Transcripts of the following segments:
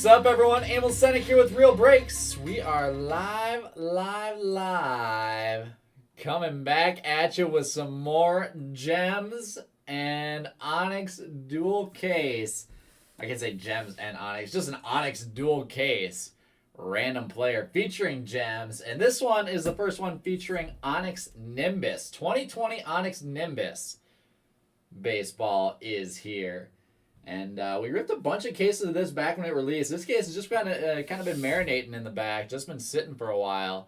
What's up, everyone? Emil Senek here with Real Breaks. We are live. Coming back at you with some more gems and Onyx dual case. I can say gems and Onyx, just an Onyx dual case. Random player featuring gems. And this one is the first one featuring Onyx Nimbus. 2020 Onyx Nimbus baseball is here. And we ripped a bunch of cases of this back when it released. This case has just kind of been marinating in the back, just been sitting for a while.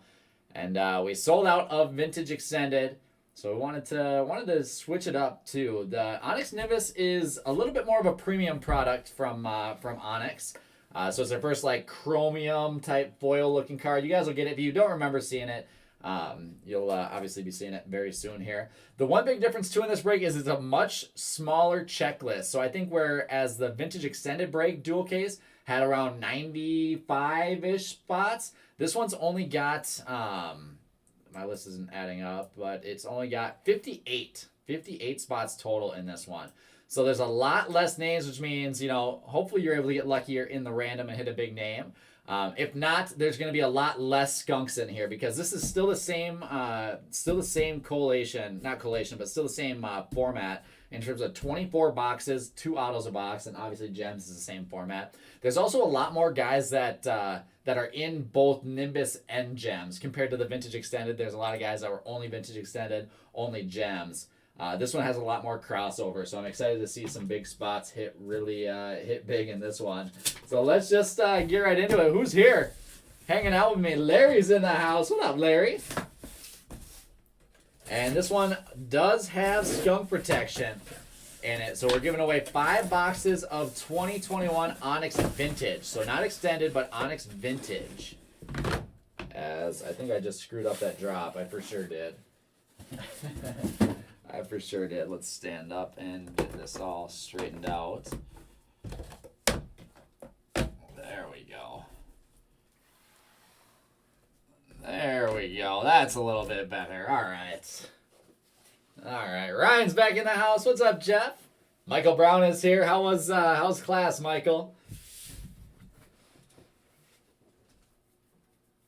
And we sold out of Vintage Extended, so we wanted to switch it up too. The Onyx Nimbus is a little bit more of a premium product from Onyx. So it's their first like chromium type foil looking card. You guys will get it if you don't remember seeing it. You'll obviously be seeing it very soon here. The one big difference too in this break is it's a much smaller checklist. So I think whereas the Vintage Extended break dual case had around 95-ish spots, this one's only got, my list isn't adding up, but it's only got 58 spots total in this one. So there's a lot less names, which means, hopefully you're able to get luckier in the random and hit a big name. If not, there's going to be a lot less skunks in here because this is still the same collation, not collation, but still the same format in terms of 24 boxes, 2 autos a box, and obviously gems is the same format. There's also a lot more guys that are in both Nimbus and gems compared to the Vintage Extended. There's a lot of guys that were only Vintage Extended, only gems. This one has a lot more crossover, so I'm excited to see some big spots hit big in this one. So let's just get right into it. Who's here? Hanging out with me. Larry's in the house. What up, Larry? And this one does have skunk protection in it. So we're giving away 5 boxes of 2021 Onyx Vintage. So not Extended, but Onyx Vintage. As I think I just screwed up that drop. I for sure did. I for sure did. Let's stand up and get this all straightened out. There we go. There we go. That's a little bit better. All right. Ryan's back in the house. What's up, Jeff? Michael Brown is here. How's class, Michael?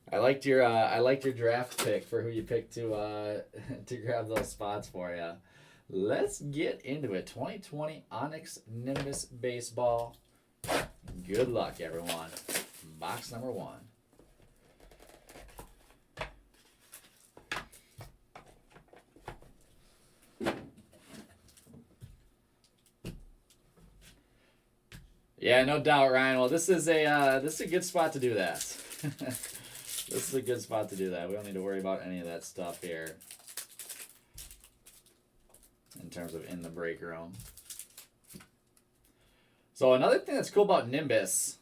I liked your draft pick for who you picked to grab those spots for you. Let's get into it. 2020 Onyx Nimbus baseball. Good luck, everyone. Box number 1. Yeah, no doubt, Ryan. Well, this is a good spot to do that. This is a good spot to do that. We don't need to worry about any of that stuff here in terms of in the break room. So another thing that's cool about Nimbus,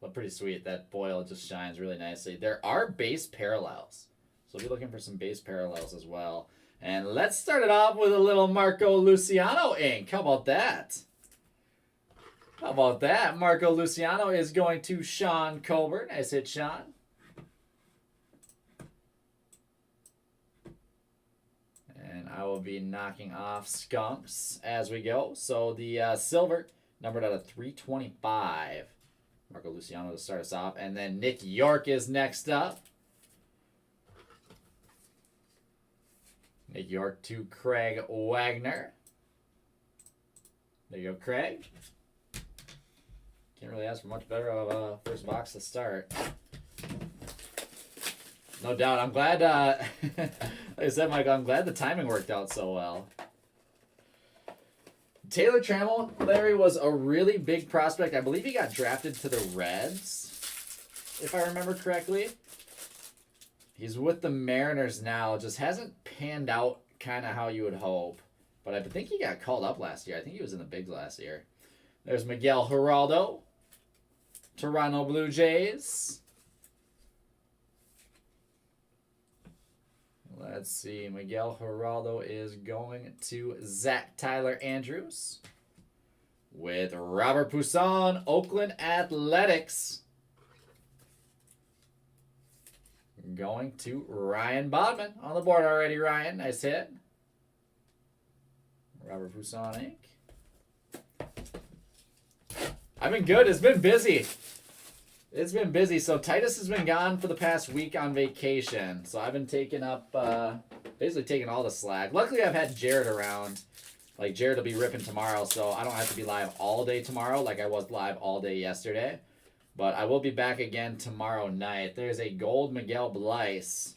well, pretty sweet, that foil just shines really nicely. There are base parallels. So be looking for some base parallels as well. And let's start it off with a little Marco Luciano ink. How about that? Marco Luciano is going to Sean Colbert. Nice hit, Sean. And I will be knocking off skunks as we go. So the silver, numbered out of 325. Marco Luciano to start us off. And then Nick York is next up. Nick York to Craig Wagner. There you go, Craig. Can't really ask for much better of a first box to start. No doubt. I'm glad, like I said, Michael, I'm glad the timing worked out so well. Taylor Trammell, Larry, was a really big prospect. I believe he got drafted to the Reds, if I remember correctly. He's with the Mariners now. Just hasn't panned out kind of how you would hope. But I think he got called up last year. I think he was in the bigs last year. There's Miguel Geraldo, Toronto Blue Jays. Let's see. Miguel Geraldo is going to Zach Tyler Andrews. With Robert Puson, Oakland Athletics. Going to Ryan Bodman. On the board already, Ryan. Nice hit. Robert Puson ink. I've been good. It's been busy. It's been busy. So Titus has been gone for the past week on vacation. So I've been taking up, basically taking all the slack. Luckily, I've had Jared around. Like, Jared will be ripping tomorrow, so I don't have to be live all day tomorrow like I was live all day yesterday. But I will be back again tomorrow night. There's a gold Miguel Blyce.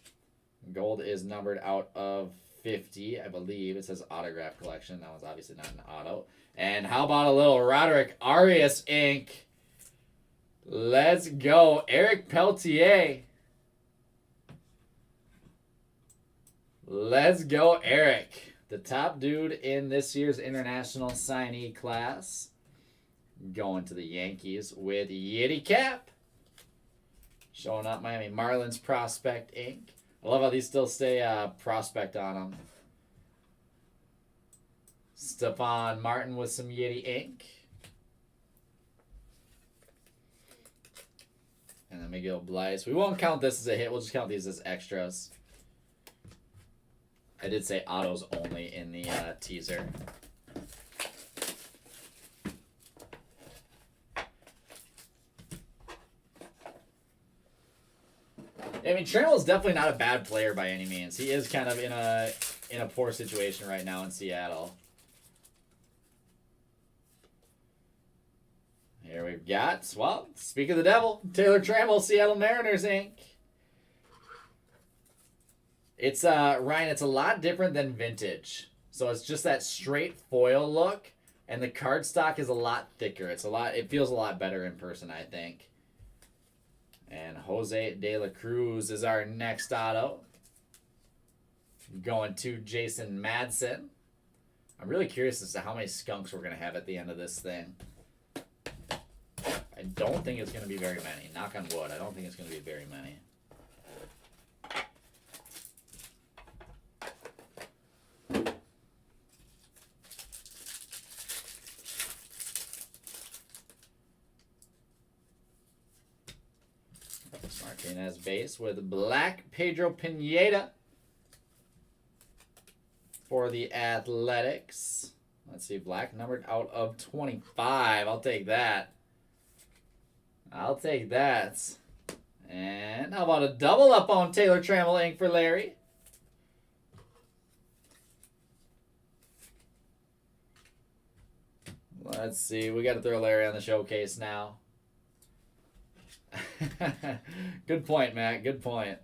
Gold is numbered out of 50, I believe. It says autograph collection. That one's obviously not an auto. And how about a little Roderick Arias ink? Let's go. Eric Peltier. Let's go, Eric. The top dude in this year's international signee class. Going to the Yankees with Yeti Cap. Showing up Miami Marlins prospect ink. I love how these still stay prospect on them. Stephon Martin with some Yeti ink. And then Miguel Blyce. We won't count this as a hit. We'll just count these as extras. I did say autos only in the teaser. I mean, Trammell is definitely not a bad player by any means. He is kind of in a poor situation right now in Seattle. Here we've got, well, speak of the devil, Taylor Trammell, Seattle Mariners Inc. It's Ryan, it's a lot different than vintage. So it's just that straight foil look, and the cardstock is a lot thicker. It feels a lot better in person, I think. And Jose De La Cruz is our next auto. Going to Jason Madsen. I'm really curious as to how many skunks we're going to have at the end of this thing. I don't think it's going to be very many. Knock on wood. I don't think it's going to be very many. Martinez base with black Pedro Pineda for the Athletics. Let's see, black numbered out of 25. I'll take that. I'll take that. And how about a double up on Taylor Trammell ink for Larry? Let's see. We got to throw Larry on the showcase now. Good point, Matt. Good point.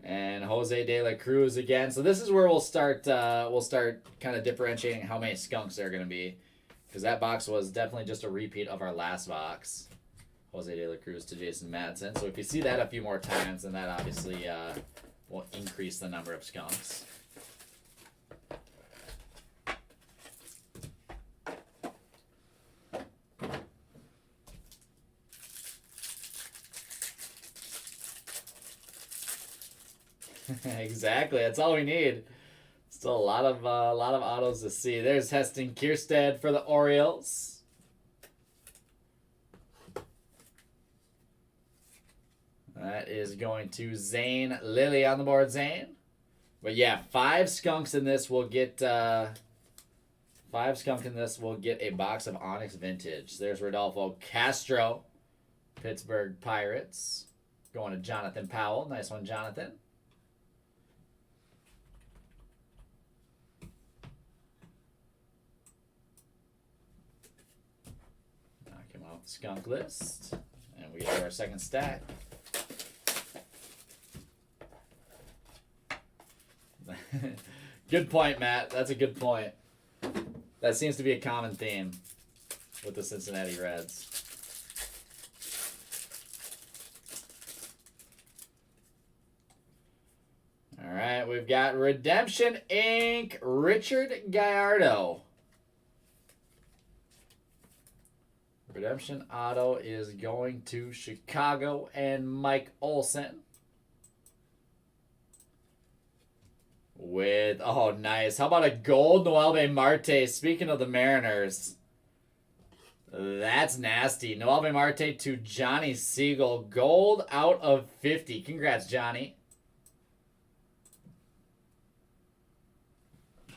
And Jose De La Cruz again. So this is where we'll start kind of differentiating how many skunks there are going to be. Because that box was definitely just a repeat of our last box. Jose De La Cruz to Jason Madsen. So if you see that a few more times, then that obviously will increase the number of skunks. Exactly. That's all we need. Still a lot of autos to see. There's Heston Kierstead for the Orioles. That is going to Zane Lilly on the board, Zane. But yeah, 5 skunks in this will get 5 skunk in this will get a box of Onyx Vintage. There's Rodolfo Castro, Pittsburgh Pirates. Going to Jonathan Powell. Nice one, Jonathan. Knock him off the skunk list. And we have our second stack. Good point, Matt. That's a good point. That seems to be a common theme with the Cincinnati Reds. All right, we've got Redemption Inc. Richard Gallardo. Redemption Auto is going to Chicago and Mike Olson. With, oh, nice. How about a gold Noelvi Marte? Speaking of the Mariners. That's nasty. Noelvi Marte to Johnny Siegel. Gold out of 50. Congrats, Johnny.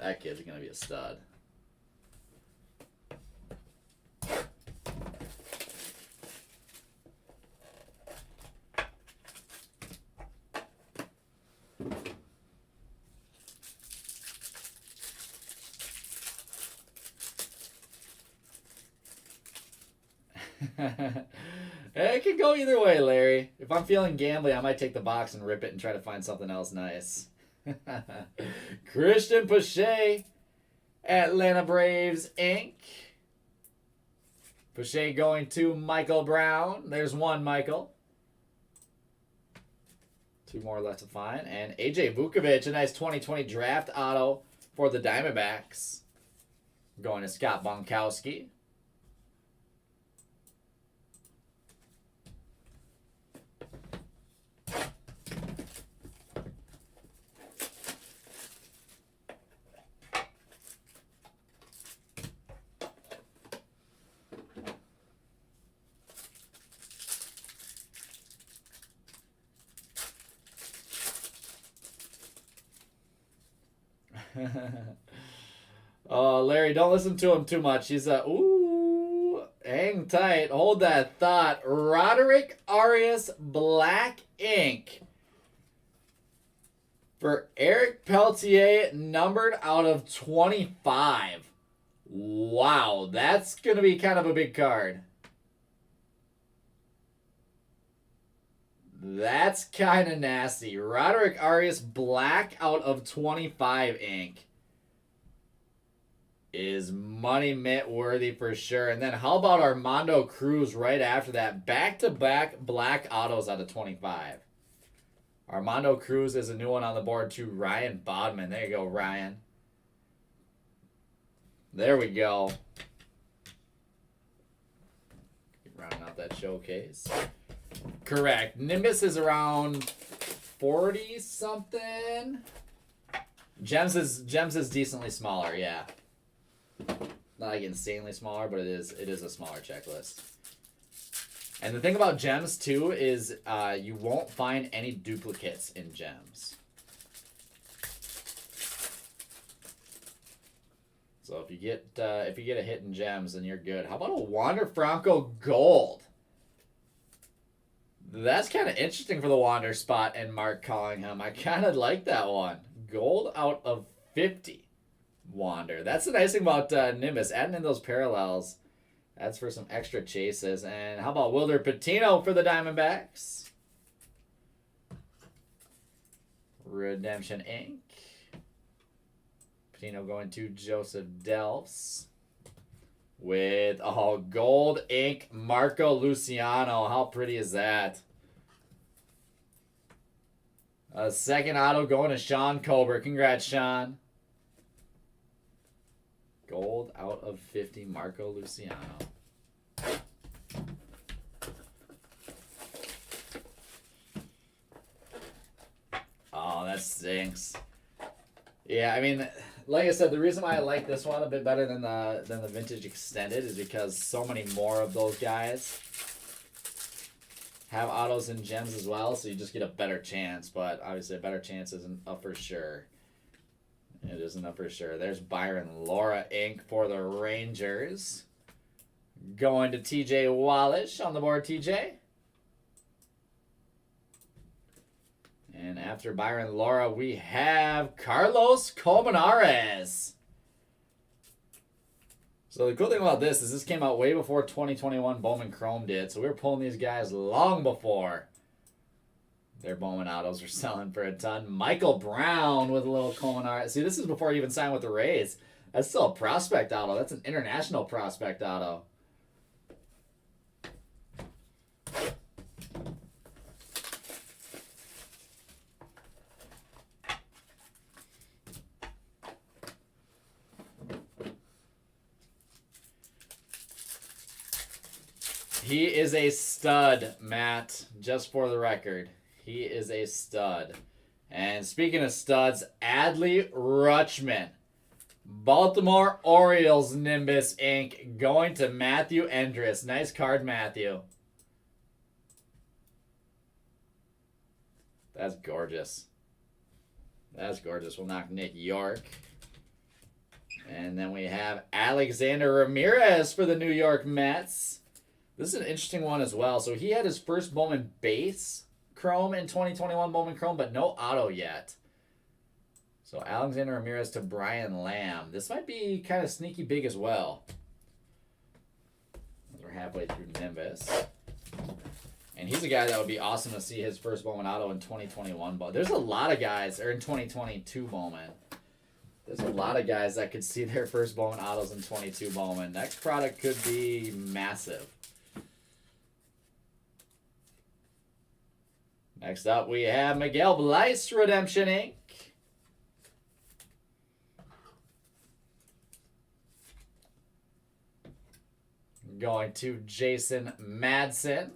That kid's going to be a stud. It could go either way, Larry. If I'm feeling gambly, I might take the box and rip it and try to find something else nice. Christian Pache, Atlanta Braves, Inc. Pache going to Michael Brown. There's one, Michael. Two more left to find. And AJ Vukovic, a nice 2020 draft auto for the Diamondbacks. Going to Scott Bonkowski. Oh, Larry, don't listen to him too much. He's ooh, hang tight. Hold that thought. Roderick Arias Black Ink for Eric Peltier, numbered out of 25. Wow, that's going to be kind of a big card. That's kind of nasty. Roderick Arias Black out of 25 ink is money mint worthy for sure. And then how about Armando Cruz right after that? Back-to-back black autos out of 25. Armando Cruz is a new one on the board to Ryan Bodman. There you go, Ryan. There we go. Rounding out that showcase. Correct. Nimbus is around 40 something. Gems is decently smaller, yeah. Not like insanely smaller, but it is a smaller checklist. And the thing about gems too is you won't find any duplicates in gems. So if you get a hit in gems, then you're good. How about a Wander Franco gold? That's kind of interesting for the Wander spot and Mark Collingham. I kind of like that one. Gold out of 50. Wander. That's the nice thing about Nimbus. Adding in those parallels adds for some extra chases. And how about Wilder Patino for the Diamondbacks? Redemption Inc. Patino going to Joseph Delfs. With gold ink Marco Luciano. How pretty is that? A second auto going to Sean Colbert. Congrats, Sean. Gold out of 50 Marco Luciano. Oh, that stinks. Yeah, I mean, like I said, the reason why I like this one a bit better than the Vintage Extended is because so many more of those guys have autos and gems as well, so you just get a better chance. But obviously, a better chance isn't up for sure. It isn't up for sure. There's Byron Laura Inc. for the Rangers. Going to TJ Wallish on the board, TJ. And after Byron Laura, we have Carlos Colmenares. So the cool thing about this is this came out way before 2021 Bowman Chrome did. So we were pulling these guys long before their Bowman autos were selling for a ton. Michael Brown with a little Colmenares. See, this is before he even signed with the Rays. That's still a prospect auto. That's an international prospect auto. He is a stud, Matt, just for the record. He is a stud. And speaking of studs, Adley Rutschman. Baltimore Orioles Nimbus Inc. going to Matthew Endress. Nice card, Matthew. That's gorgeous. That's gorgeous. We'll knock Nick York. And then we have Alexander Ramirez for the New York Mets. This is an interesting one as well. So he had his first Bowman base Chrome in 2021 Bowman Chrome, but no auto yet. So Alexander Ramirez to Brian Lamb. This might be kind of sneaky big as well. We're halfway through Nimbus. And he's a guy that would be awesome to see his first Bowman auto in 2021. But there's a lot of guys, or in 2022 Bowman. There's a lot of guys that could see their first Bowman autos in 22 Bowman. Next product could be massive. Next up, we have Miguel Blyce Redemption Ink. Going to Jason Madsen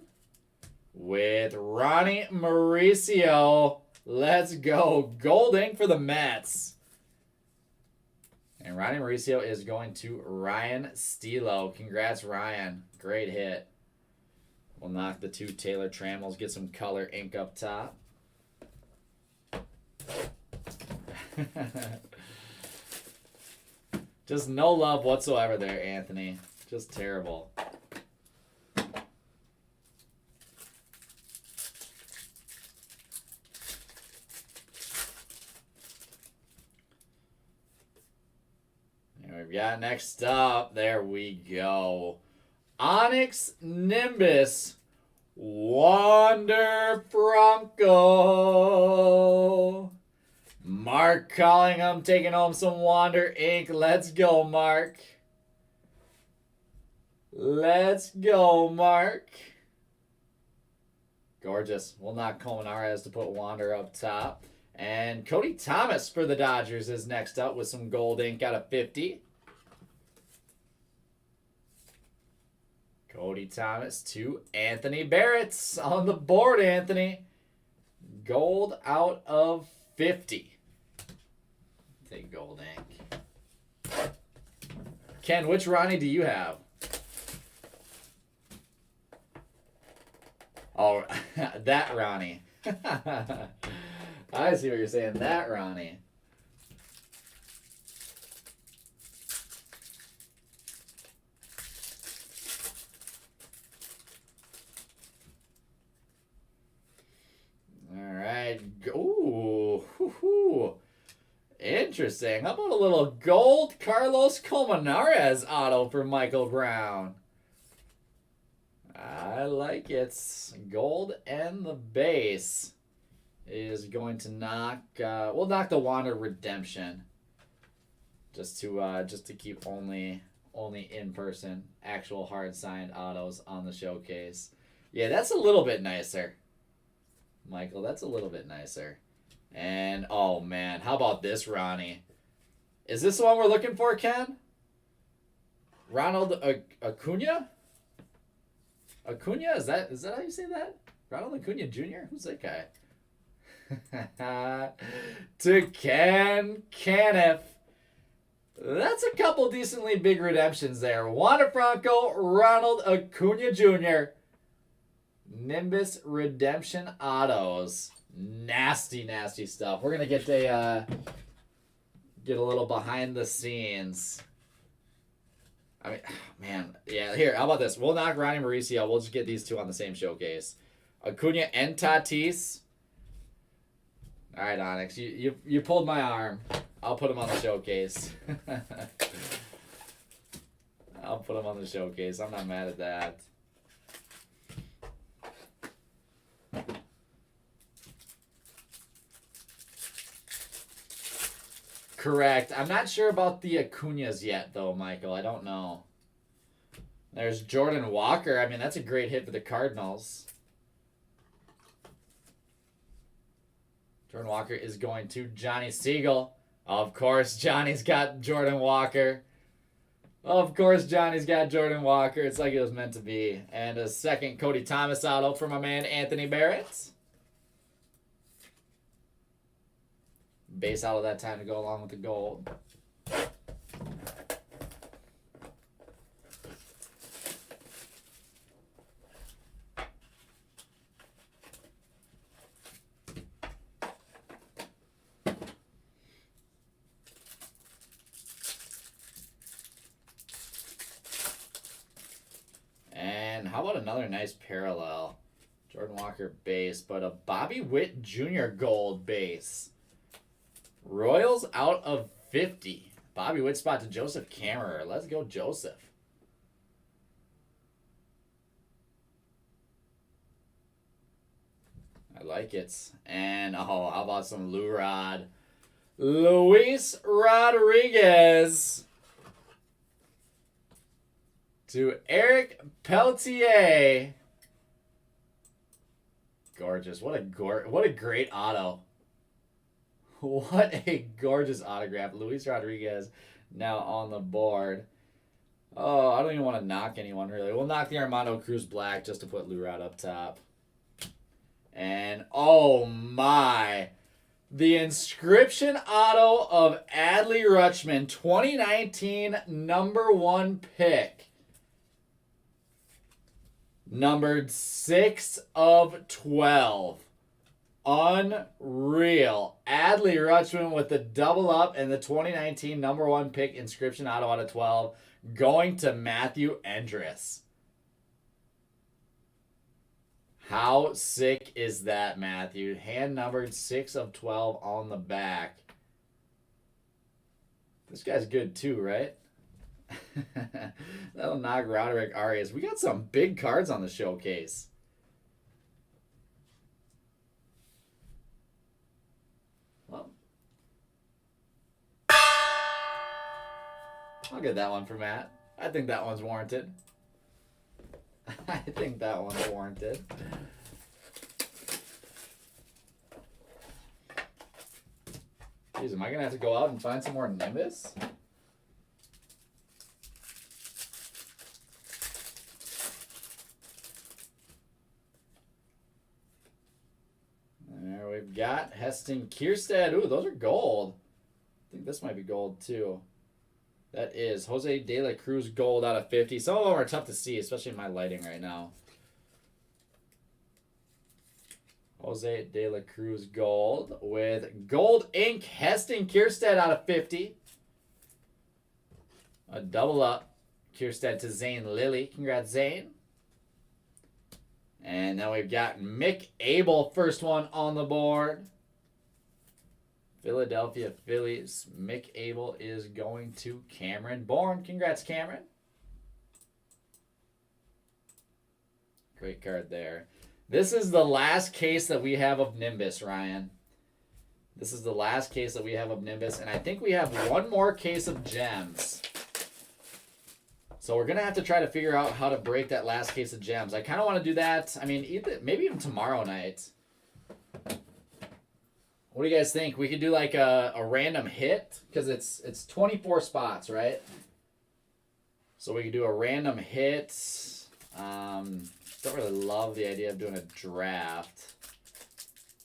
with Ronnie Mauricio. Let's go. Gold ink for the Mets. And Ronnie Mauricio is going to Ryan Stilo. Congrats, Ryan. Great hit. We'll knock the 2 Taylor Trammells, get some color ink up top. Just no love whatsoever there, Anthony. Just terrible. And we've got next up, there we go. Onyx Nimbus Wander Franco. Mark Collingham taking home some Wander ink. Let's go, Mark. Let's go, Mark. Gorgeous. We'll knock Colmenares to put Wander up top. And Cody Thomas for the Dodgers is next up with some gold ink out of 50. Cody Thomas to Anthony Barrett on the board, Anthony. Gold out of 50. Take gold ink. Ken, which Ronnie do you have? Oh, that Ronnie. I see what you're saying. That Ronnie. All right. Ooh. Interesting. How about a little gold Carlos Colmenares auto for Michael Brown? I like it. Gold and the base is going to knock. We'll knock the Wander Redemption, just to keep only in person actual hard signed autos on the showcase. Yeah, that's a little bit nicer, Michael. That's a little bit nicer. And oh man, how about this, Ronnie? Is this the one we're looking for, Ken? Ronald Acuna? Acuna? Is that how you say that? Ronald Acuna Jr.? Who's that guy? To Ken Caniff. That's a couple decently big redemptions there. Wander Franco, Ronald Acuna Jr. Nimbus Redemption Autos. Nasty, nasty stuff. We're going to get a little behind the scenes. I mean, man, yeah, here, how about this? We'll knock Ronnie Mauricio. We'll just get these two on the same showcase. Acuna and Tatis. All right, Onyx, you pulled my arm. I'll put him on the showcase. I'll put him on the showcase. I'm not mad at that. Correct. I'm not sure about the Acunas yet, though, Michael. I don't know. There's Jordan Walker. I mean, that's a great hit for the Cardinals. Jordan Walker is going to Johnny Siegel. Of course, Johnny's got Jordan Walker. Of course, Johnny's got Jordan Walker. It's like it was meant to be. And a second Cody Thomas auto for my man Anthony Barrett. Base out of that time to go along with the gold. And how about another nice parallel? Jordan Walker base, but a Bobby Witt Jr. gold base. Royals out of 50. Bobby Witt spot to Joseph Kammerer. Let's go, Joseph. like it. And, oh, how about some Lou-Rod? Luis Rodriguez to Eric Peltier. Gorgeous. What a great auto. What a gorgeous autograph. Luis Rodriguez now on the board. Oh, I don't even want to knock anyone, really. We'll knock the Armando Cruz Black just to put Lou-Rod up top. And, oh my. The inscription auto of Adley Rutschman, 2019 #1 pick. Numbered 6 of 12. Unreal. Adley Rutschman with the double up and the 2019 #1 pick inscription auto out of 12 going to Matthew Endres. How sick is that, Matthew? Hand numbered 6 of 12 on the back. This guy's good too, right? That'll knock Roderick Arias. We got some big cards on the showcase. Well, I'll get that one for Matt. I think that one's warranted. I think that one's warranted. Jeez, am I going to have to go out and find some more Nimbus? There we've got Heston Kierstead. Ooh, those are gold. I think this might be gold too. That is Jose De La Cruz gold out of 50. Some of them are tough to see, especially in my lighting right now. Jose De La Cruz gold with gold ink Heston Kierstead out of 50. A double up. Kierstead to Zane Lilly. Congrats, Zane. And then we've got Mick Abel, first one on the board. Philadelphia Phillies. Mick Abel is going to Cameron Bourne. Congrats, Cameron. Great card there. This is the last case that we have of Nimbus, Ryan. This is the last case that we have of Nimbus. And I think we have one more case of gems. So we're going to have to try to figure out how to break that last case of gems. I kind of want to do that. I mean, maybe even tomorrow night. What do you guys think? We could do like a random hit because it's 24 spots, right? So we could do a random hit. Don't really love the idea of doing a draft.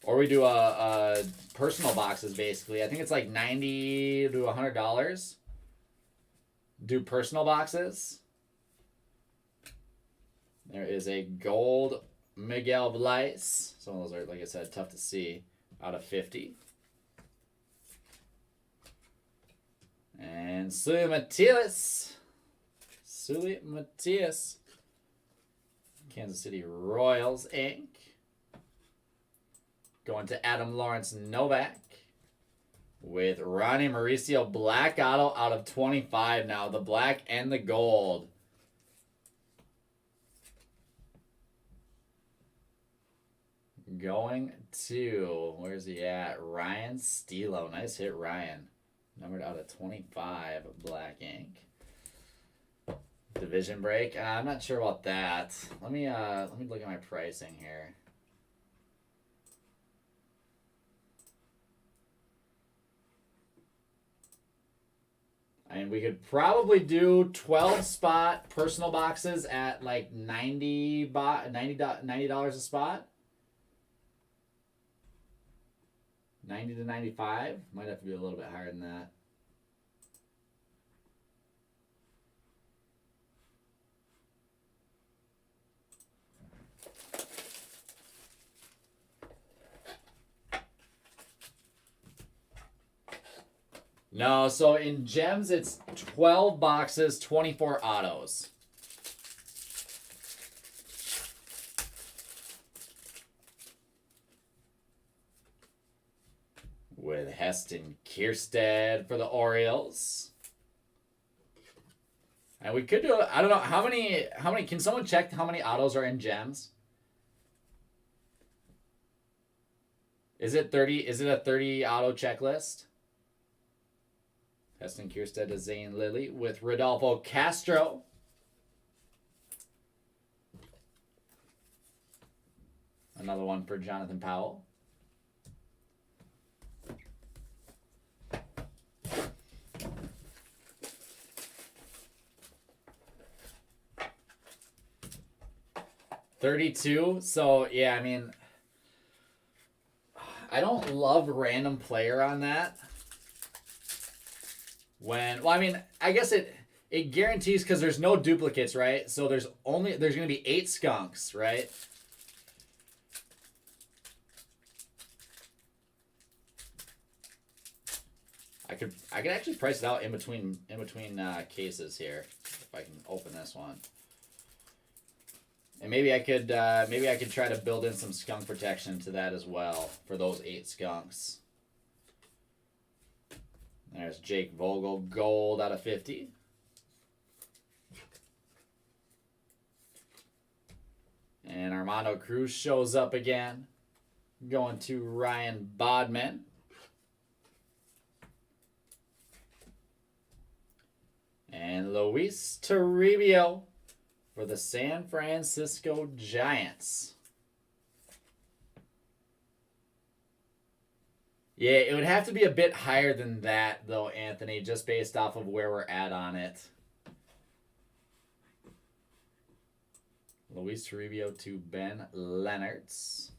Or we do a personal boxes, basically. I think it's like $90 to $100. Do personal boxes. There is a gold Miguel Bleis. Some of those are, like I said, tough to see. Out of 50. And Sully Matias. Kansas City Royals ink. Going to Adam Lawrence Novak. With Ronnie Mauricio black auto out of 25 now. The black and the gold. Going to, where's he at? Ryan Stilo. Nice hit, Ryan. Numbered out of 25, black ink. Division break. I'm not sure about that. Let me look at my pricing here. And we could probably do 12 spot personal boxes at like $90 a spot. 90 to 95. Might have to be a little bit higher than that. No, so in gems, it's 12 boxes, 24 autos. With Heston Kierstead for the Orioles. And we could do, I don't know, how many, can someone check how many autos are in gems? Is it 30? Is it a 30 auto checklist? Heston Kierstead to Zane Lilly with Rodolfo Castro. Another one for Jonathan Powell. $32. So, yeah, I mean, I don't love random player on that. Well, I mean, I guess it guarantees because there's no duplicates, right? So there's going to be 8 skunks, right? I could actually price it out in between cases here if I can open this one. And maybe I could try to build in some skunk protection to that as well for those 8 skunks. There's Jake Vogel, gold out of 50. And Armando Cruz shows up again. Going to Ryan Bodman. And Luis Toribio for the San Francisco Giants. Yeah, it would have to be a bit higher than that, though, Anthony, just based off of where we're at on it. Luis Toribio to Ben Leonards.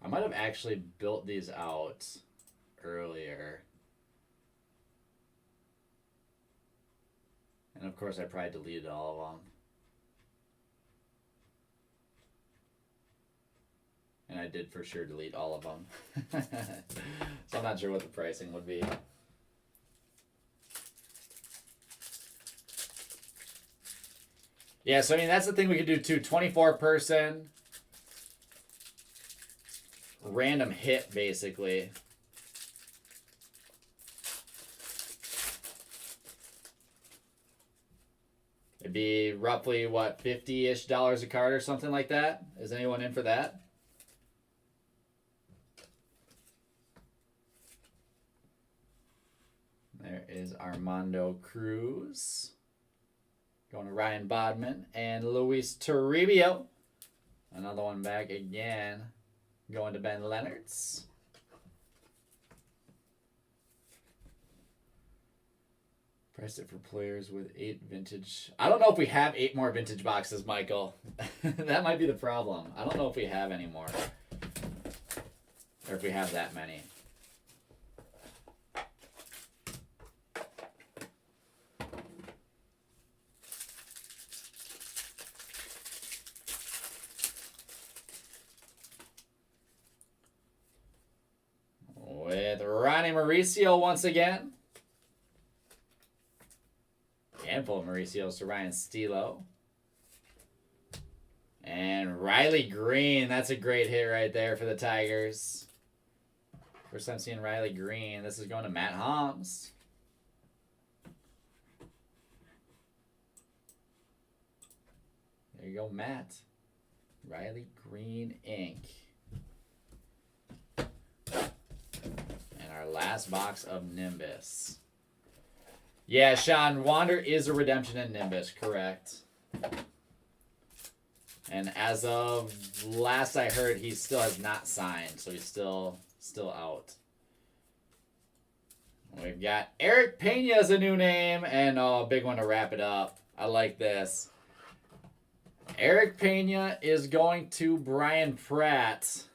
I might have actually built these out earlier. And of course, I probably deleted all of them. And I did for sure delete all of them. So I'm not sure what the pricing would be. Yeah, so I mean, that's the thing we could do too. 24 person. Random hit, basically. It'd be roughly, what, $50-ish a card or something like that? Is anyone in for that? There is Armando Cruz. Going to Ryan Bodman and Luis Toribio. Another one back again. Going to Ben Leonards. Priced it for players with 8 vintage. I don't know if we have 8 more vintage boxes, Michael. That might be the problem. I don't know if we have any more. Or if we have that many. With Ronnie Mauricio once again. Handful of Mauricios to Ryan Stilo. And Riley Green. That's a great hit right there for the Tigers. First time seeing Riley Green. This is going to Matt Holmes. There you go, Matt. Riley Green ink. And our last box of Nimbus. Yeah, Sean, Wander is a redemption in Nimbus, correct. And as of last I heard, he still has not signed, so he's still out. We've got Eric Pena as a new name, and a big one to wrap it up. I like this. Eric Pena is going to Brian Pratt.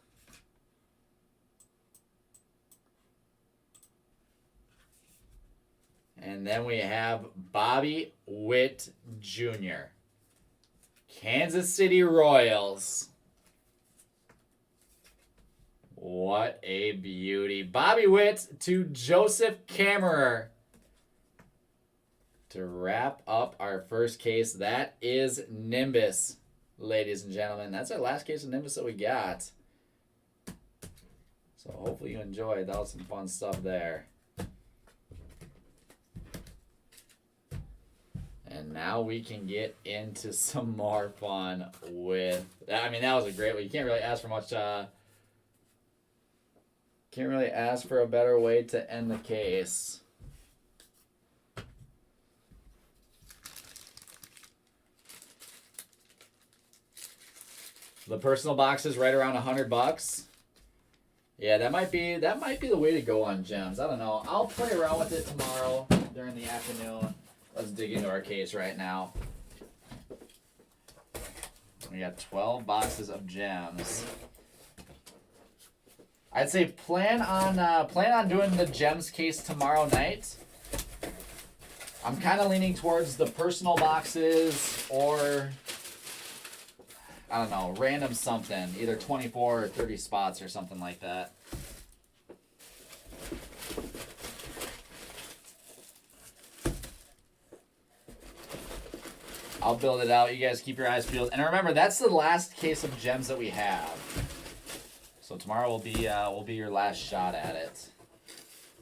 And then we have Bobby Witt Jr. Kansas City Royals. What a beauty. Bobby Witt to Joseph Kammerer. To wrap up our first case, that is Nimbus, ladies and gentlemen. That's our last case of Nimbus that we got. So hopefully you enjoyed. That was some fun stuff there. Now we can get into some more fun with... I mean, that was a great one. You can't really ask for much... can't really ask for a better way to end the case. The personal box is right around $100. Yeah, that might be the way to go on gems. I don't know. I'll play around with it tomorrow during the afternoon. Let's dig into our case right now. We got 12 boxes of gems. I'd say plan on doing the gems case tomorrow night. I'm kind of leaning towards the personal boxes or I don't know, random something, either 24 or 30 spots or something like that. I'll build it out. You guys keep your eyes peeled. And remember, that's the last case of gems that we have. So tomorrow will be your last shot at it.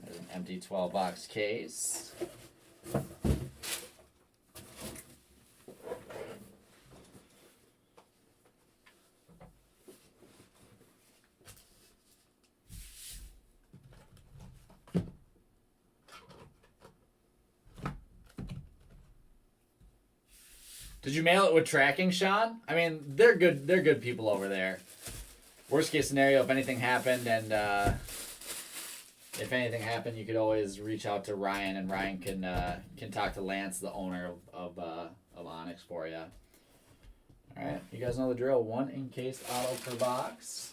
There's an empty 12-box case. Did you mail it with tracking, Sean? I mean, they're good. They're good people over there. Worst case scenario, if anything happened, and if anything happened, you could always reach out to Ryan, and Ryan can talk to Lance, the owner of Onyx, for you. All right, you guys know the drill. 1 encased auto per box,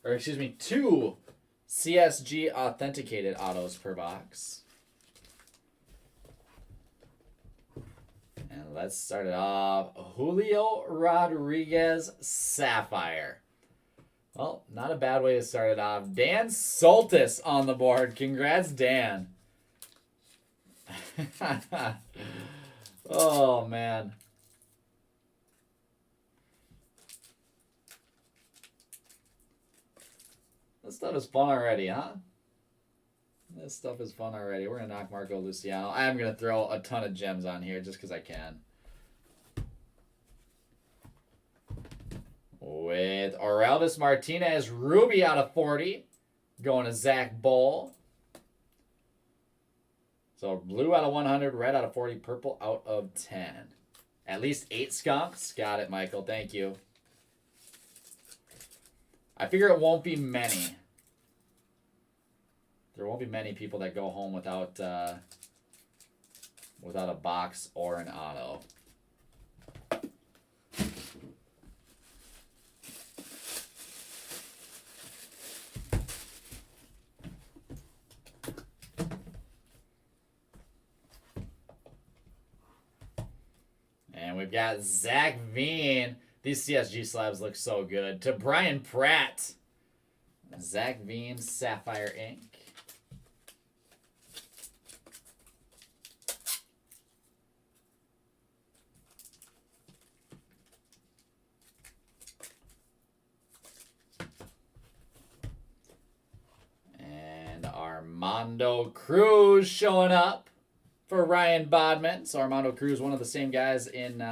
or excuse me, 2 CSG authenticated autos per box. And let's start it off. Julio Rodriguez Sapphire. Well, not a bad way to start it off. Dan Soltis on the board. Congrats, Dan. Oh, man. This stuff is fun already, huh? This stuff is fun already. We're going to knock Marco Luciano. I am going to throw a ton of gems on here just because I can. With Orelvis Martinez, Ruby out of 40. Going to Zach Bull. So blue out of 100, red out of 40, purple out of 10. At least 8 skunks. Got it, Michael. Thank you. I figure it won't be many. There won't be many people that go home without a box or an auto. And we've got Zach Veen. These CSG slabs look so good. To Brian Pratt. Zach Veen, Sapphire Ink. Armando Cruz showing up for Ryan Bodman. So Armando Cruz, one of the same guys in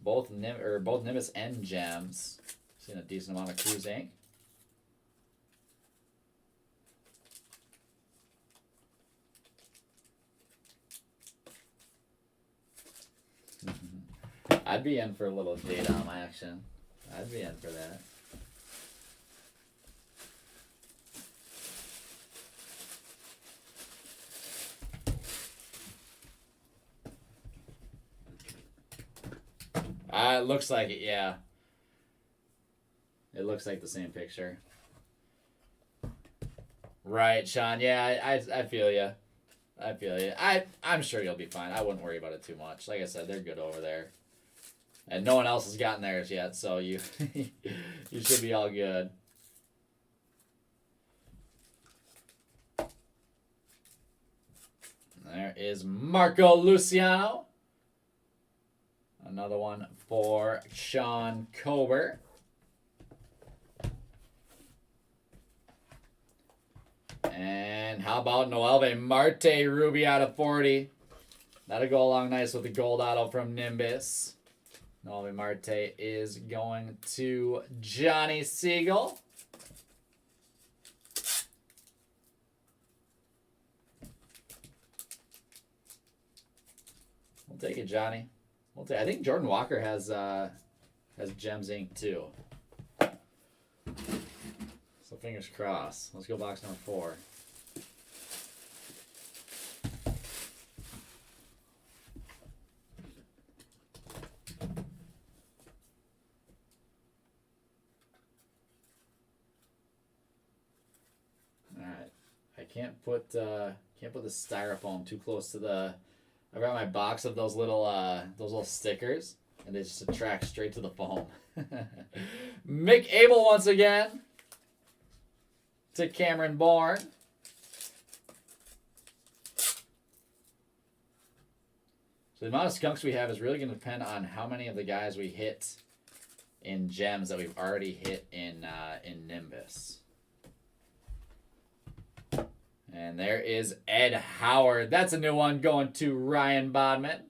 both Nimbus and Gems. Seen a decent amount of Cruz ink. I'd be in for a little J-Dom action. I'd be in for that. It looks like it, yeah. It looks like the same picture. Right, Sean. Yeah, I feel you. I feel you. I'm sure you'll be fine. I wouldn't worry about it too much. Like I said, they're good over there. And no one else has gotten theirs yet, so you you should be all good. There is Marco Luciano. Another one for Sean Kober. And how about Noelve Marte Ruby out of 40? That'll go along nice with the gold auto from Nimbus. Noelve Marte is going to Johnny Siegel. We'll take it, Johnny. We'll take. I think Jordan Walker has Gems Inc. too. So fingers crossed. Let's go box number 4. All right. I can't put the styrofoam too close to the. I got my box of those little stickers, and they just attract straight to the foam. Mick Abel once again to Cameron Bourne. So the amount of skunks we have is really going to depend on how many of the guys we hit in gems that we've already hit in Nimbus. And there is Ed Howard. That's a new one going to Ryan Bodman.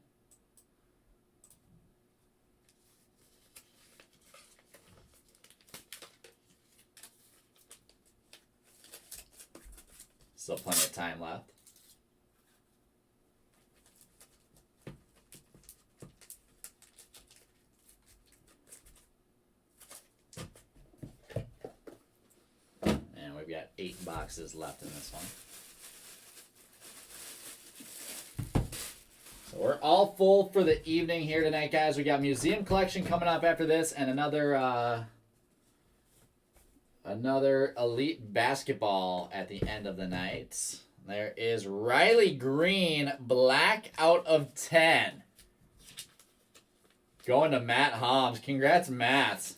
Still plenty of time left. And we've got 8 boxes left in this one. So we're all full for the evening here tonight, guys. We got Museum Collection coming up after this, and another Elite Basketball at the end of the night. There is Riley Green, black out of 10. Going to Matt Holmes. Congrats, Matt.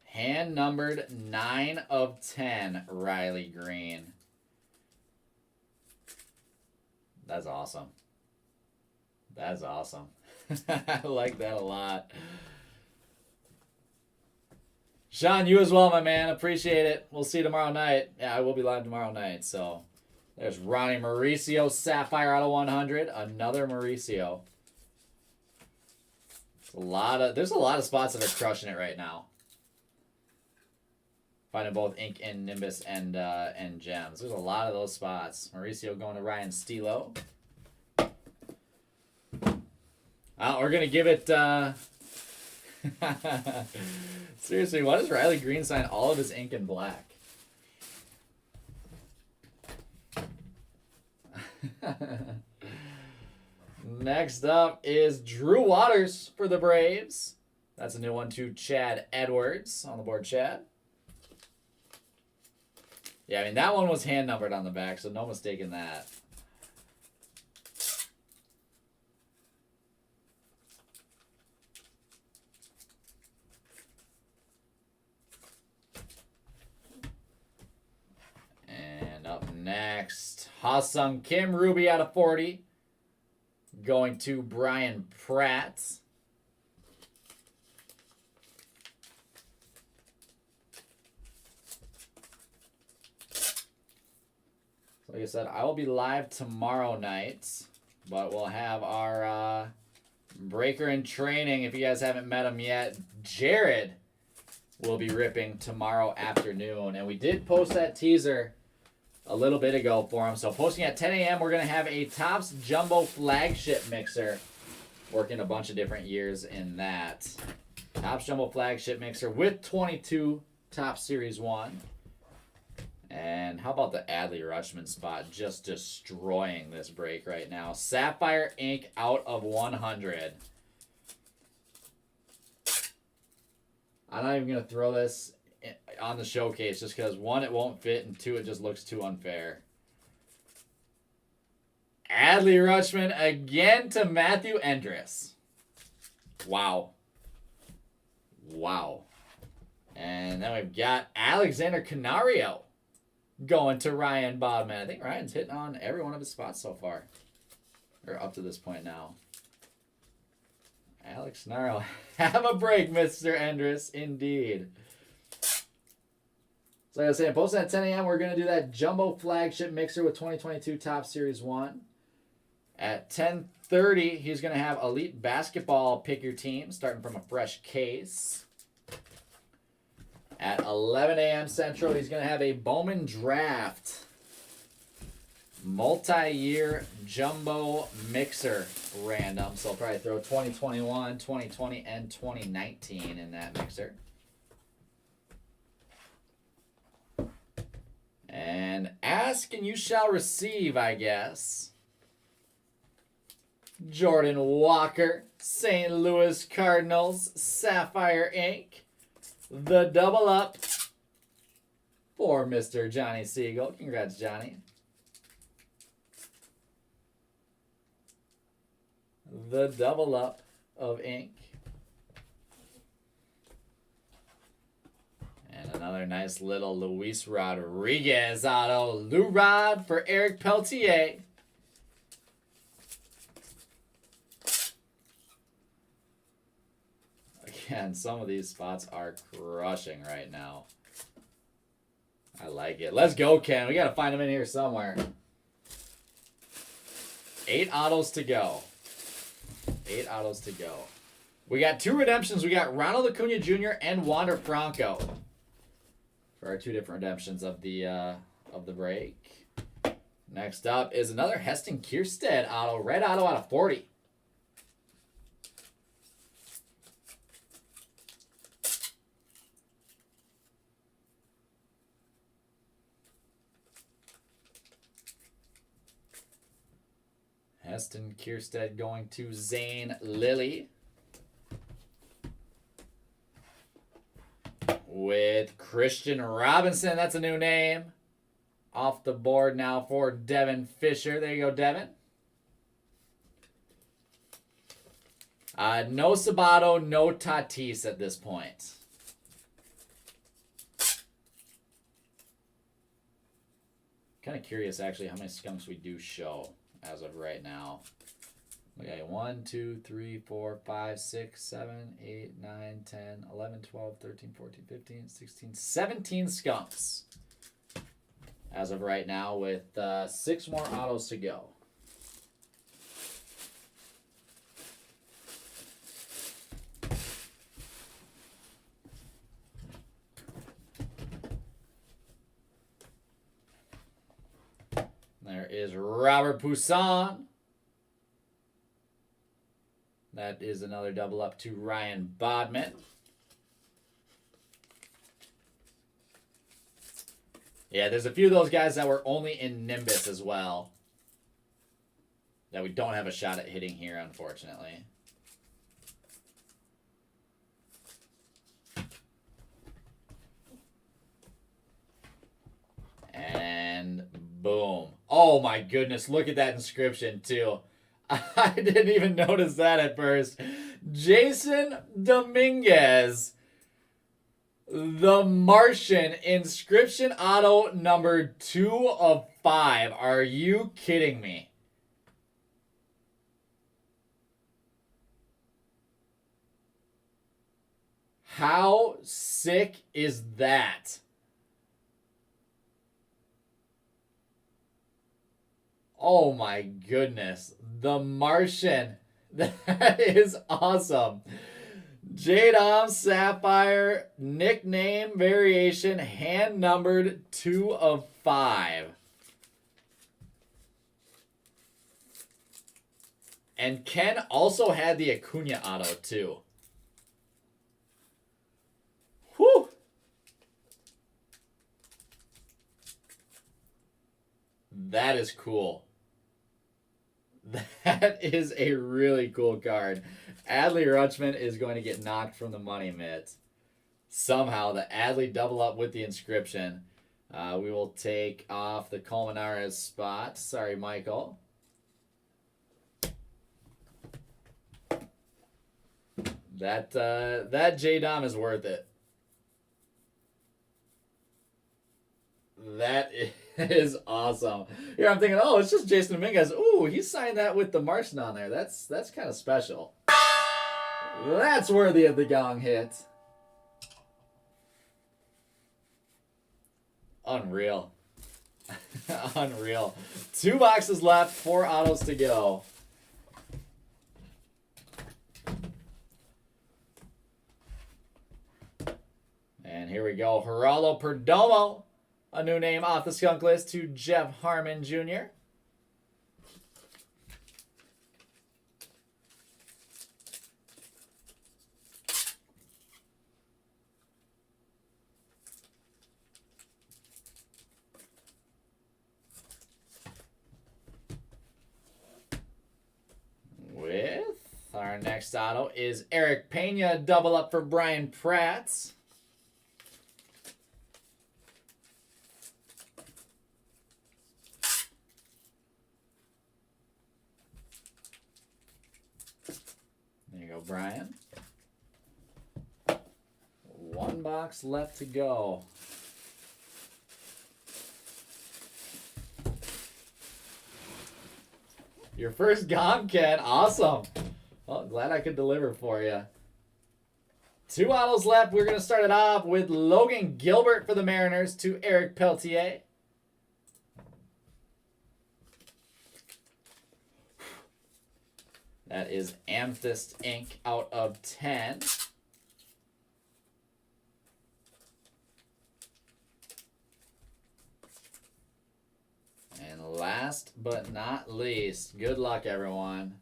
Hand numbered 9 of 10, Riley Green. That's awesome. That's awesome. I like that a lot. Sean, you as well, my man. Appreciate it. We'll see you tomorrow night. Yeah, I will be live tomorrow night. So there's Ronnie Mauricio, Sapphire out of 100. Another Mauricio. There's a lot of spots that are crushing it right now. Finding both ink and Nimbus and gems. There's a lot of those spots. Mauricio going to Ryan Stilo. We're going to give it... Seriously, why does Riley Green sign all of his ink in black? Next up is Drew Waters for the Braves. That's a new one to Chad Edwards. On the board, Chad. Yeah, I mean, that one was hand numbered on the back, so no mistake in that. And up next, Ha-Sung Kim, Ruby out of 40. Going to Brian Pratt. Like I said, I will be live tomorrow night, but we'll have our breaker in training. If you guys haven't met him yet, Jared will be ripping tomorrow afternoon. And we did post that teaser a little bit ago for him. So posting at 10 a.m., we're going to have a Topps Jumbo Flagship Mixer. Working a bunch of different years in that. Topps Jumbo Flagship Mixer with 22 Topps Series 1. And how about the Adley Rutschman spot just destroying this break right now. Sapphire Ink out of 100. I'm not even going to throw this on the showcase just because, 1, it won't fit, and 2, it just looks too unfair. Adley Rutschman again to Matthew Endress. Wow. Wow. And then we've got Alexander Canario going to Ryan Bodman. I think Ryan's hitting on every one of his spots so far. Or up to this point now. Alex Canario. Have a break, Mr. Endress. Indeed. So like I was saying, posting at 10 a.m., we're going to do that Jumbo Flagship Mixer with 2022 Top Series 1. At 10:30, he's going to have Elite Basketball Pick Your Team, starting from a fresh case. At 11 a.m. Central, he's going to have a Bowman Draft multi-year Jumbo Mixer random. So I'll probably throw 2021, 2020, and 2019 in that mixer. And ask and you shall receive, I guess. Jordan Walker, St. Louis Cardinals, Sapphire Ink. The double up for Mr. Johnny Siegel. Congrats, Johnny. The double up of ink. And another nice little Luis Rodriguez auto. Lou Rod for Eric Peltier. Again, some of these spots are crushing right now. I like it. Let's go, Ken. We got to find them in here somewhere. 8 autos to go. 8 autos to go. We got 2 redemptions. We got Ronald Acuna Jr. and Wander Franco for our 2 different redemptions of the break. Next up is another Heston Kierstead auto. Red auto out of 40. Heston Kierstead going to Zane Lilly. With Christian Robinson, that's a new name. Off the board now for Devin Fisher. There you go, Devin. No Sabato, no Tatis at this point. Kind of curious, actually, how many skunks we do show as of right now. Okay, 1, 2, 3, 4, 5, 6, 7, 8, 9, 10, 11, 12, 13, 14, 15, 16, 17 skunks as of right now with 6 more autos to go. There is Robert Poussin. That is another double up to Ryan Bodman. Yeah, there's a few of those guys that were only in Nimbus as well that we don't have a shot at hitting here, unfortunately. And boom. Oh my goodness, look at that inscription too. I didn't even notice that at first. Jason Dominguez. The Martian inscription auto number 2 of 5. Are you kidding me? How sick is that? Oh my goodness. The Martian. That is awesome. J-Dom Sapphire nickname variation hand numbered 2 of 5. And Ken also had the Acuna auto too. Whew. That is cool. That is a really cool card. Adley Rutschman is going to get knocked from the money mitt. Somehow, the Adley double up with the inscription. We will take off the Colmenares spot. Sorry, Michael. That J-Dom is worth it. That is awesome. Here I'm thinking, oh, it's just Jason Dominguez. Ooh, he signed that with the Martian on there. That's kind of special. That's worthy of the gong hit. Unreal. Unreal. 2 boxes left, 4 autos to go. And here we go. Geraldo Perdomo, a new name off the skunk list to Jeff Harmon Jr. With our next auto is Eric Pena, double up for Brian Pratt. There you go, Brian. 1 box left to go. Your first Gom, Ken. Awesome. Well, glad I could deliver for you. 2 autos left. We're going to start it off with Logan Gilbert for the Mariners to Eric Peltier. That is Amethyst Ink out of 10. And last but not least, good luck everyone.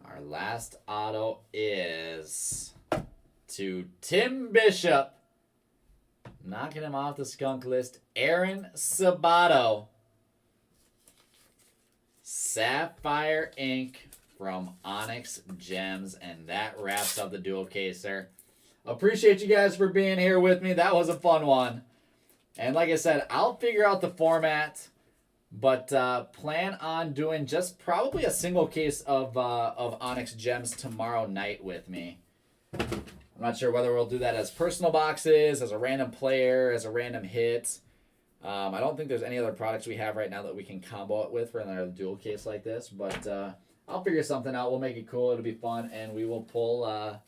Our last auto is to Tim Bishop. Knocking him off the skunk list, Aaron Sabato. Sapphire Ink from Onyx Gems. And that wraps up the dual caser. Appreciate you guys for being here with me. That was a fun one. And like I said, I'll figure out the format. But plan on doing just probably a single case of Onyx Gems tomorrow night with me. I'm not sure whether we'll do that as personal boxes, as a random player, as a random hit. I don't think there's any other products we have right now that we can combo it with for another dual case like this. But I'll figure something out. We'll make it cool. It'll be fun, and we will pull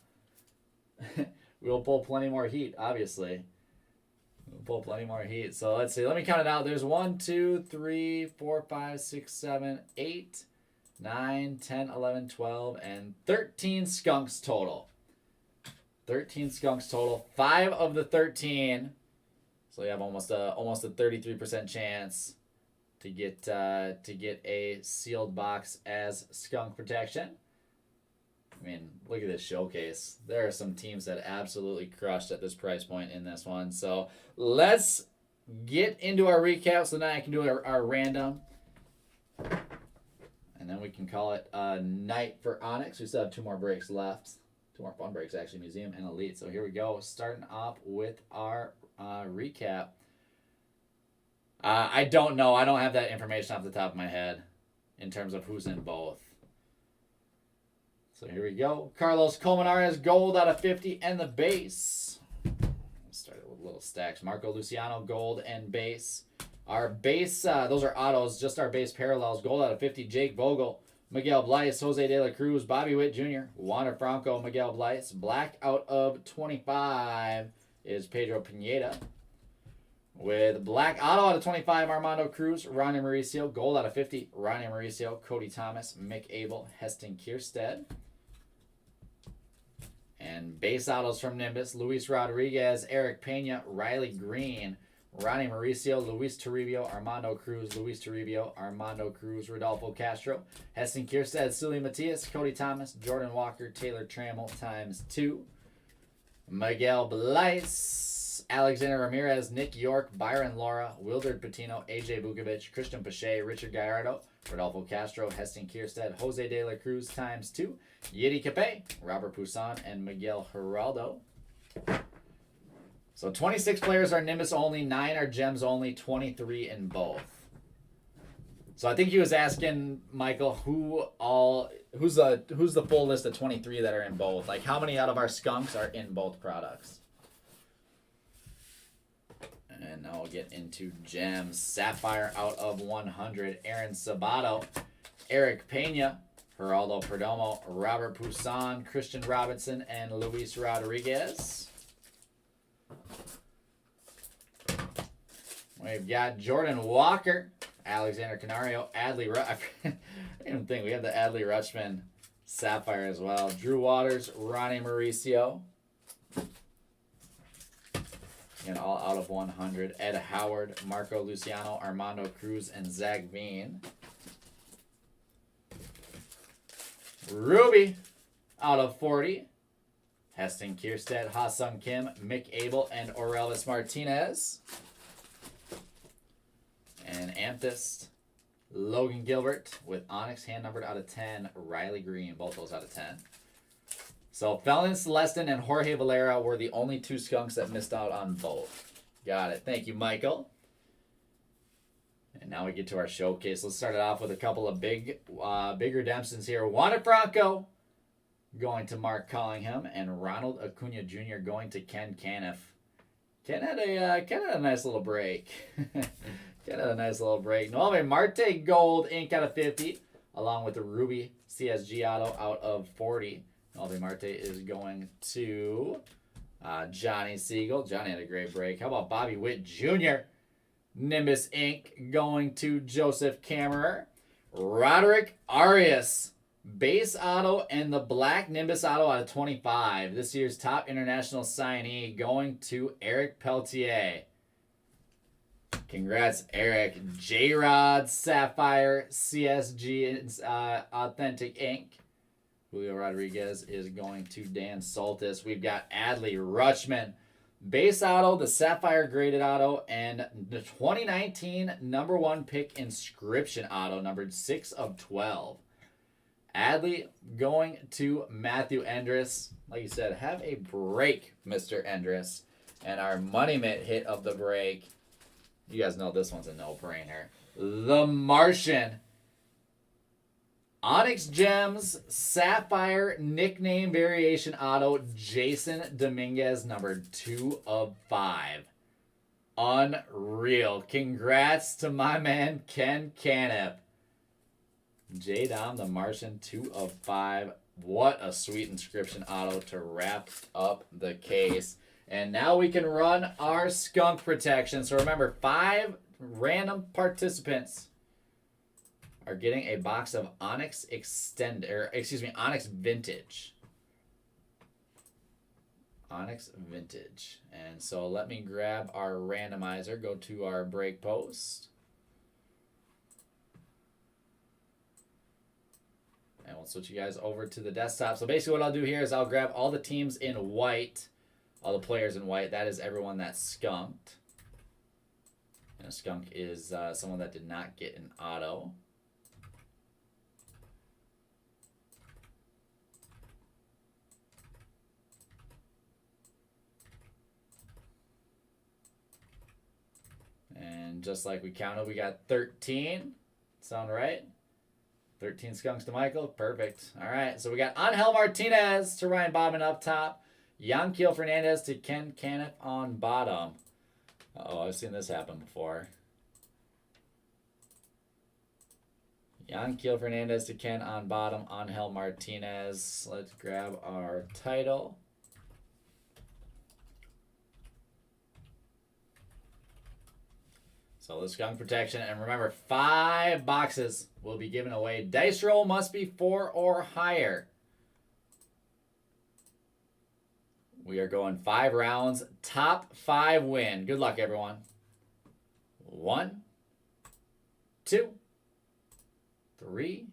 we will pull plenty more heat, obviously. We'll pull plenty more heat. So let's see. Let me count it out. There's 1, 2, 3, 4, 5, 6, 7, 8, 9, 10, 11, 12, and 13 skunks total. 13 skunks total. 5 of the 13. So you have almost a 33% chance to get a sealed box as skunk protection. I mean, look at this showcase. There are some teams that absolutely crushed at this price point in this one. So let's get into our recap so now I can do our random. And then we can call it a night for Onyx. We still have 2 more breaks left. 2 more fun breaks, actually, Museum and Elite. So here we go. Starting off with our recap. I don't know. I don't have that information off the top of my head in terms of who's in both. So here we go. Carlos Colmenares, gold out of 50 and the base. Started with little stacks. Marco Luciano, gold and base. Our base, those are autos, just our base parallels. Gold out of 50, Jake Vogel. Miguel Blyce, Jose De La Cruz, Bobby Witt Jr., Wander Franco, Miguel Blyce. Black out of 25 is Pedro Pineda. With black auto out of 25, Armando Cruz, Ronnie Mauricio. Gold out of 50, Ronnie Mauricio, Cody Thomas, Mick Abel, Heston Kierstead. And base autos from Nimbus, Luis Rodriguez, Eric Pena, Riley Green, Ronnie Mauricio, Luis Toribio, Armando Cruz, Luis Toribio, Armando Cruz, Rodolfo Castro, Heston Kierstead, Sully Matias, Cody Thomas, Jordan Walker, Taylor Trammell ×2, Miguel Blyce, Alexander Ramirez, Nick York, Byron Laura, Wilderd Patino, AJ Bukovic, Christian Pache, Richard Gallardo, Rodolfo Castro, Heston Kierstead, Jose De La Cruz ×2, Yiddy Capet, Robert Poussin, and Miguel Geraldo. So 26 players are Nimbus only, 9 are Gems only, 23 in both. So I think he was asking Michael who's the full list of 23 that are in both. Like how many out of our skunks are in both products? And now we'll get into Gems. Sapphire out of 100, Aaron Sabato, Eric Pena, Geraldo Perdomo, Robert Poussin, Christian Robinson, and Luis Rodriguez. We've got Jordan Walker, Alexander Canario, Adley I didn't even think we have the Adley Rutschman Sapphire as well. Drew Waters, Ronnie Mauricio. And all out of 100. Ed Howard, Marco Luciano, Armando Cruz, and Zach Veen. Ruby, out of 40. Heston Kierstead, Ha-Sung Kim, Mick Abel, and Orelvis Martinez. And Amethyst, Logan Gilbert with Onyx, hand numbered out of 10. Riley Green, both those out of 10. So Felon Celestin and Jorge Valera were the only two skunks that missed out on both. Got it. Thank you, Michael. And now we get to our showcase. Let's start it off with a couple of big redemptions here. Wander Franco going to Mark Collingham, and Ronald Acuna Jr. going to Ken Caniff. Ken had a nice little break. Ken had a nice little break. Noel Marte Gold Ink out of 50, along with the Ruby CSG Auto out of 40. Noel Marte is going to Johnny Siegel. Johnny had a great break. How about Bobby Witt Jr.? Nimbus Inc. going to Joseph Kammerer. Roderick Arias. Base auto and the black Nimbus auto out of 25. This year's top international signee going to Eric Peltier. Congrats, Eric. J-Rod Sapphire CSG Authentic Ink. Julio Rodriguez is going to Dan Soltis. We've got Adley Rutschman. Base auto, the Sapphire graded auto, and the 2019 number 1 pick inscription auto, numbered 6 of 12. Adley going to Matthew Endress. Like you said, have a break, Mr. Endress. And our Money Mitt hit of the break. You guys know this one's a no-brainer. The Martian. Onyx Gems, Sapphire, nickname variation auto, Jason Dominguez, numbered 2 of 5. Unreal. Congrats to my man, Ken Caniff. J-Dom, the Martian, 2 of 5. What a sweet inscription auto to wrap up the case. And now we can run our skunk protection. So remember, 5 random participants are getting a box of Onyx Onyx Vintage. Onyx Vintage. And so let me grab our randomizer, go to our break post. And we'll switch you guys over to the desktop. So basically what I'll do here is I'll grab all the teams in white, all the players in white. That is everyone that's skunked. And a skunk is someone that did not get an auto. And just like we counted, we got 13. Sound right? 13 skunks to Michael. Perfect. All right. So we got Angel Martinez to Ryan Bobbin up top. Yanquiel Fernandez to Ken Caniff on bottom. Uh-oh, I've seen this happen before. Yanquiel Fernandez to Ken on bottom. Angel Martinez. Let's grab our title. So the skunk protection, and remember, 5 boxes will be given away. Dice roll must be 4 or higher. We are going 5 rounds. Top 5 win. Good luck, everyone. 1, 2, 3,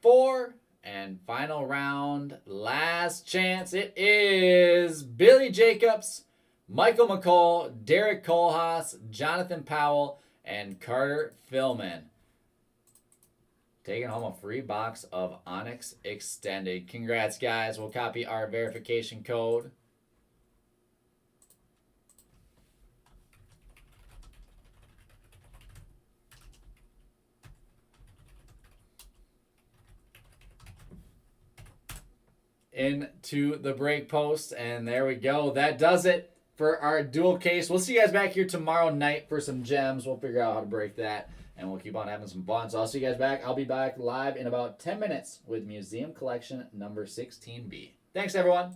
4, and final round. Last chance. It is Billy Jacobs, Michael McCall, Derek Kohlhaas, Jonathan Powell, and Carter Philman. Taking home a free box of Onyx Extended. Congrats, guys. We'll copy our verification code. Into the break post, and there we go. That does it for our dual case. We'll see you guys back here tomorrow night for some gems. We'll figure out how to break that, and we'll keep on having some fun. So I'll see you guys back. I'll be back live in about 10 minutes with Museum Collection number 16B. Thanks, everyone.